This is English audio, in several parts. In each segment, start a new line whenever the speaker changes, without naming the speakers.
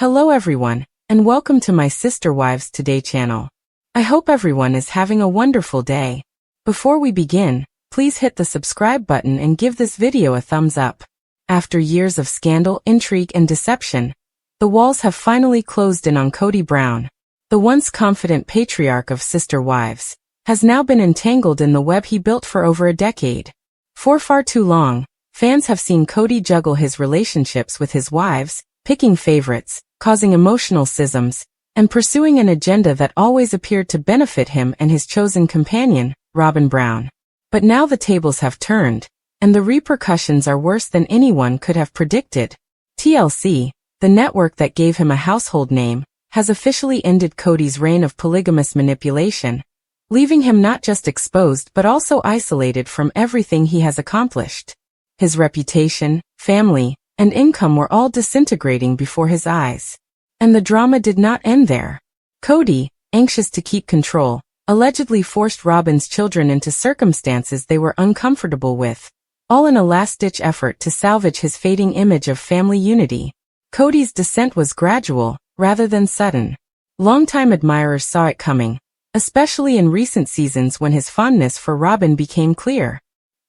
Hello everyone, and welcome to my Sister Wives Today channel. I hope everyone is having a wonderful day. Before we begin, please hit the subscribe button and give this video a thumbs up. After years of scandal, intrigue, and deception, the walls have finally closed in on Kody Brown. The once confident patriarch of Sister Wives has now been entangled in the web he built for over a decade. For far too long, fans have seen Kody juggle his relationships with his wives, picking favorites, causing emotional schisms, and pursuing an agenda that always appeared to benefit him and his chosen companion, Robyn Brown. But now the tables have turned, and the repercussions are worse than anyone could have predicted. TLC, the network that gave him a household name, has officially ended Kody's reign of polygamous manipulation, leaving him not just exposed but also isolated from everything he has accomplished. His reputation, family, and income were all disintegrating before his eyes. And the drama did not end there. Kody, anxious to keep control, allegedly forced Robyn's children into circumstances they were uncomfortable with, all in a last-ditch effort to salvage his fading image of family unity. Kody's descent was gradual, rather than sudden. Longtime admirers saw it coming, especially in recent seasons when his fondness for Robyn became clear.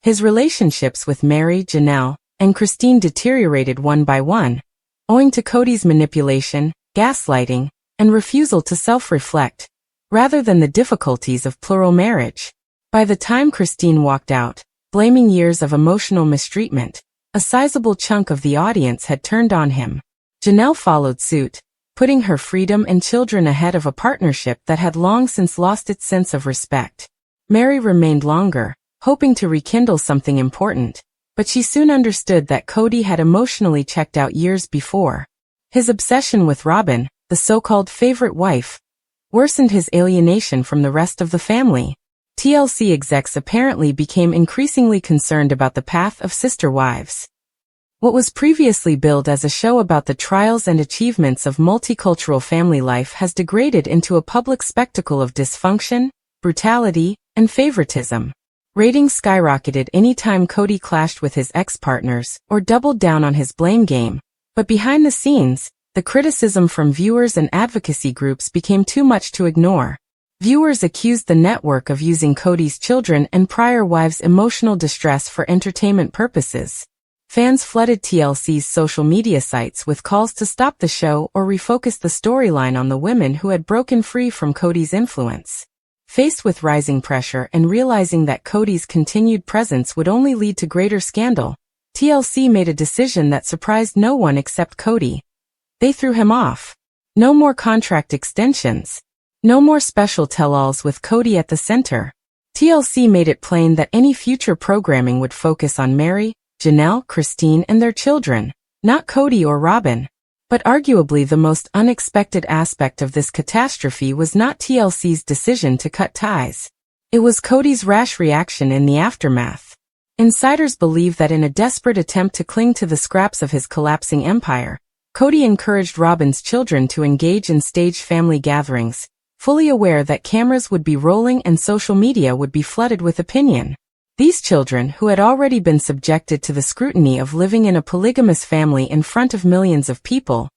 His relationships with Meri, Janelle, and Christine deteriorated one by one, owing to Kody's manipulation, gaslighting, and refusal to self-reflect, rather than the difficulties of plural marriage. By the time Christine walked out, blaming years of emotional mistreatment, a sizable chunk of the audience had turned on him. Janelle followed suit, putting her freedom and children ahead of a partnership that had long since lost its sense of respect. Meri remained longer, hoping to rekindle something important, but she soon understood that Kody had emotionally checked out years before. His obsession with Robyn, the so-called favorite wife, worsened his alienation from the rest of the family. TLC execs apparently became increasingly concerned about the path of Sister Wives. What was previously billed as a show about the trials and achievements of multicultural family life has degraded into a public spectacle of dysfunction, brutality, and favoritism. Ratings skyrocketed anytime Kody clashed with his ex-partners or doubled down on his blame game, but behind the scenes, the criticism from viewers and advocacy groups became too much to ignore. Viewers accused the network of using Kody's children and prior wives' emotional distress for entertainment purposes. Fans flooded TLC's social media sites with calls to stop the show or refocus the storyline on the women who had broken free from Kody's influence. Faced with rising pressure and realizing that Kody's continued presence would only lead to greater scandal, TLC made a decision that surprised no one except Kody. They threw him off. No more contract extensions. No more special tell-alls with Kody at the center. TLC made it plain that any future programming would focus on Meri, Janelle, Christine, and their children, not Kody or Robyn. But arguably the most unexpected aspect of this catastrophe was not TLC's decision to cut ties. It was Kody's rash reaction in the aftermath. Insiders believe that in a desperate attempt to cling to the scraps of his collapsing empire, Kody encouraged Robyn's children to engage in staged family gatherings, fully aware that cameras would be rolling and social media would be flooded with opinion. These children, who had already been subjected to the scrutiny of living in a polygamous family in front of millions of people,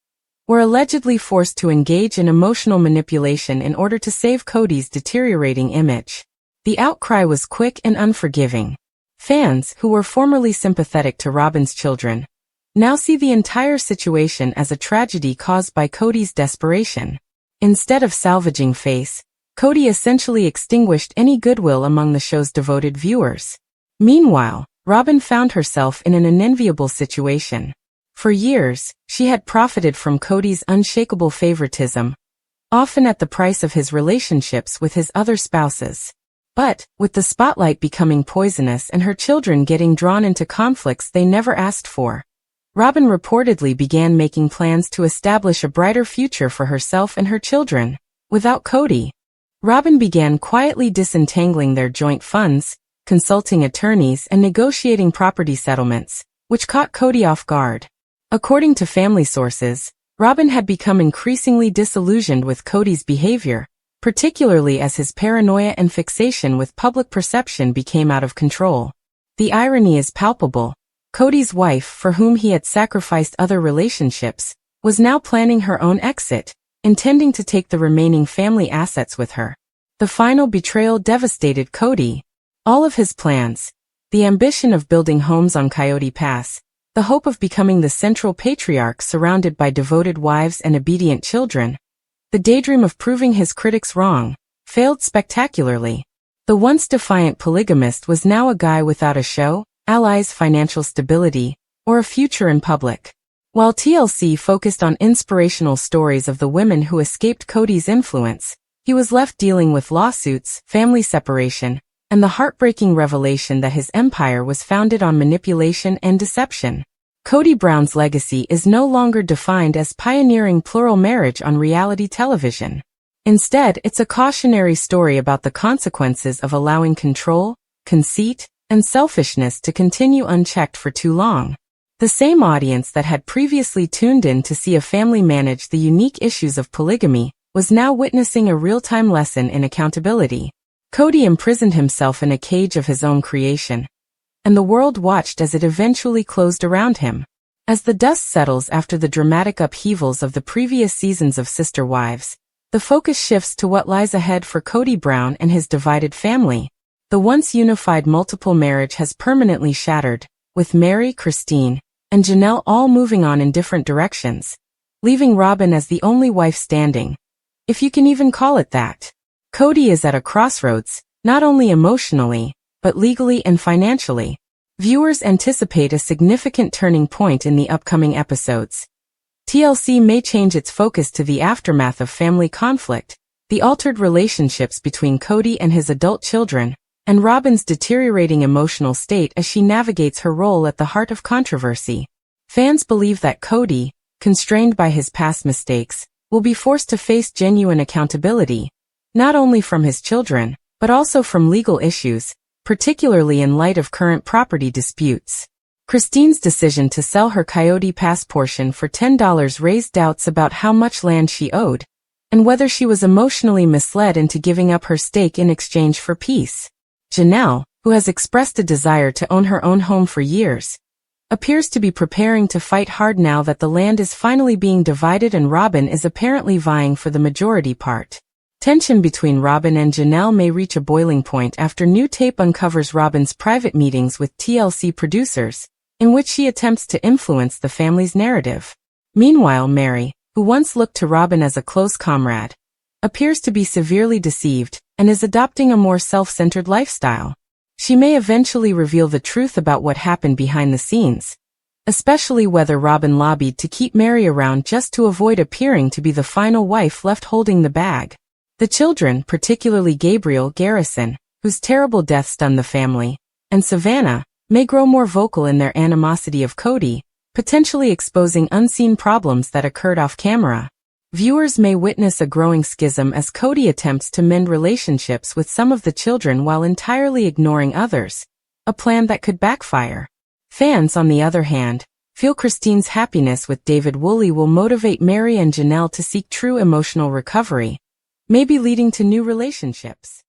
were allegedly forced to engage in emotional manipulation in order to save Kody's deteriorating image. The outcry was quick and unforgiving. Fans, who were formerly sympathetic to Robyn's children, now see the entire situation as a tragedy caused by Kody's desperation. Instead of salvaging face, Kody essentially extinguished any goodwill among the show's devoted viewers. Meanwhile, Robyn found herself in an unenviable situation. For years, she had profited from Kody's unshakable favoritism, often at the price of his relationships with his other spouses. But, with the spotlight becoming poisonous and her children getting drawn into conflicts they never asked for, Robyn reportedly began making plans to establish a brighter future for herself and her children, without Kody. Robyn began quietly disentangling their joint funds, consulting attorneys and negotiating property settlements, which caught Kody off guard. According to family sources, Robyn had become increasingly disillusioned with Kody's behavior, particularly as his paranoia and fixation with public perception became out of control. The irony is palpable. Kody's wife, for whom he had sacrificed other relationships, was now planning her own exit, intending to take the remaining family assets with her. The final betrayal devastated Kody. All of his plans, the ambition of building homes on Coyote Pass, the hope of becoming the central patriarch surrounded by devoted wives and obedient children, the daydream of proving his critics wrong, failed spectacularly. The once defiant polygamist was now a guy without a show, allies, financial stability, or a future in public. While TLC focused on inspirational stories of the women who escaped Kody's influence, he was left dealing with lawsuits, family separation, and the heartbreaking revelation that his empire was founded on manipulation and deception. Kody Brown's legacy is no longer defined as pioneering plural marriage on reality television. Instead, it's a cautionary story about the consequences of allowing control, conceit, and selfishness to continue unchecked for too long. The same audience that had previously tuned in to see a family manage the unique issues of polygamy was now witnessing a real-time lesson in accountability. Kody imprisoned himself in a cage of his own creation, and the world watched as it eventually closed around him. As the dust settles after the dramatic upheavals of the previous seasons of Sister Wives, the focus shifts to what lies ahead for Kody Brown and his divided family. The once unified multiple marriage has permanently shattered, with Meri, Christine, and Janelle all moving on in different directions, leaving Robyn as the only wife standing, if you can even call it that. Kody is at a crossroads, not only emotionally, but legally and financially. Viewers anticipate a significant turning point in the upcoming episodes. TLC may change its focus to the aftermath of family conflict, the altered relationships between Kody and his adult children, and Robyn's deteriorating emotional state as she navigates her role at the heart of controversy. Fans believe that Kody, constrained by his past mistakes, will be forced to face genuine accountability, not only from his children, but also from legal issues, particularly in light of current property disputes. Christine's decision to sell her Coyote Pass portion for $10 raised doubts about how much land she owed, and whether she was emotionally misled into giving up her stake in exchange for peace. Janelle, who has expressed a desire to own her own home for years, appears to be preparing to fight hard now that the land is finally being divided and Robyn is apparently vying for the majority part. Tension between Robyn and Janelle may reach a boiling point after new tape uncovers Robyn's private meetings with TLC producers, in which she attempts to influence the family's narrative. Meanwhile, Meri, who once looked to Robyn as a close comrade, appears to be severely deceived and is adopting a more self-centered lifestyle. She may eventually reveal the truth about what happened behind the scenes, especially whether Robyn lobbied to keep Meri around just to avoid appearing to be the final wife left holding the bag. The children, particularly Gabriel Garrison, whose terrible death stunned the family, and Savannah, may grow more vocal in their animosity of Kody, potentially exposing unseen problems that occurred off camera. Viewers may witness a growing schism as Kody attempts to mend relationships with some of the children while entirely ignoring others, a plan that could backfire. Fans, on the other hand, feel Christine's happiness with David Woolley will motivate Meri and Janelle to seek true emotional recovery, maybe leading to new relationships.